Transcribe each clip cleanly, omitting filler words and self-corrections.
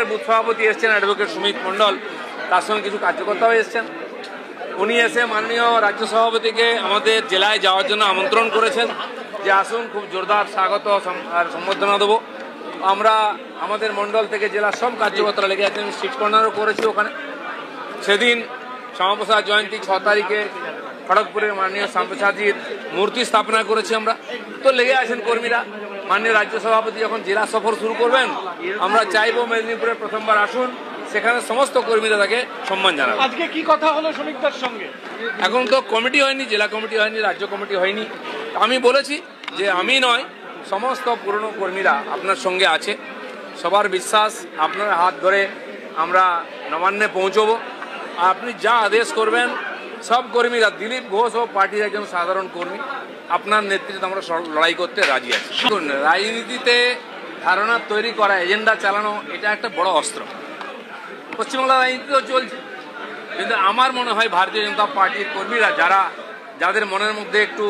Booth সভাপতি এসছেন advocate Sumit মণ্ডল, তার সঙ্গে কিছু কার্যকর্তাও এসছেন। উনি এসে মাননীয় রাজ্য সভাপতিকে আমাদের জেলায় যাওয়ার জন্য আমন্ত্রণ করেছেন যে আসুন, খুব জোরদার স্বাগত আর সম্বর্ধনা দেবো। আমরা আমাদের মণ্ডল থেকে জেলার সব কার্যকর্তারা লেগে আছেন, স্ট্রিট কর্নারও করেছি ওখানে। সেদিন শ্যামাপ্রসাদ জয়ন্তী 6 তারিখে খড়গপুরের মাননীয় শ্যামাপ্রসাদজির মূর্তি স্থাপনা করেছি আমরা। তো লেগে আছেন কর্মীরা। মাননীয় রাজ্য সভাপতি যখন জেলা সফর শুরু করবেন, আমরা চাইবো মেদিনীপুরে প্রথমবার আসুন, সেখানে সমস্ত কর্মীরা তাকে সম্মান জানাবে। আজকে কি কথা হলো শ্রমিকদের সঙ্গে? এখন তো কমিটি হয়নি, জেলা কমিটি হয়নি, রাজ্য কমিটি হয়নি। আমি বলেছি যে আমি নয়, সমস্ত পুরনো কর্মীরা আপনার সঙ্গে আছে। সবার বিশ্বাস আপনার হাত ধরে আমরা নবান্নে পৌঁছবো। আর আপনি যা আদেশ করবেন, সব কর্মীরা, দিলীপ ঘোষ ও পার্টির একজন সাধারণ কর্মী, আপনার নেতৃত্বে আমরা লড়াই করতে রাজি আছি। রাজনীতিতে ধারণা তৈরি করা, এজেন্ডা চালানো, এটা একটা বড় অস্ত্র। পশ্চিমবাংলার রাজনীতিতেও চলছে, কিন্তু আমার মনে হয় ভারতীয় জনতা পার্টির কর্মীরা যাদের মনের মধ্যে একটু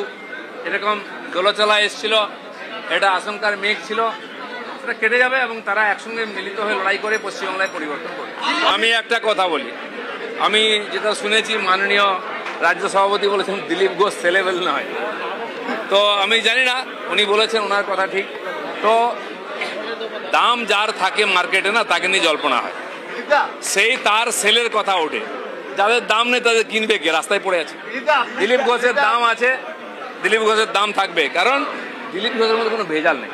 এরকম দোলচলা এসেছিল, এটা আশঙ্কার মেঘ ছিল, সেটা কেটে যাবে এবং তারা একসঙ্গে মিলিত হয়ে লড়াই করে পশ্চিমবাংলায় পরিবর্তন করবে। আমি একটা কথা বলি, আমি যেটা শুনেছি মাননীয় রাজ্য সভাপতি বলেছেন দিলীপ ঘোষ ছেলেবেল নয়। তো আমি জানি না, উনি বলেছেন, ওনার কথা ঠিক। তো দাম যার থাকে মার্কেটে না, তাকে নিয়ে জল্পনা হয়, সেই তার সেলের কথা ওঠে। যাদের দাম নেই তাদের কিনবে কে? রাস্তায় পড়ে আছে। দিলীপ ঘোষের দাম আছে, দিলীপ ঘোষের দাম থাকবে, কারণ দিলীপ ঘোষের মধ্যে কোনো ভেজাল নেই।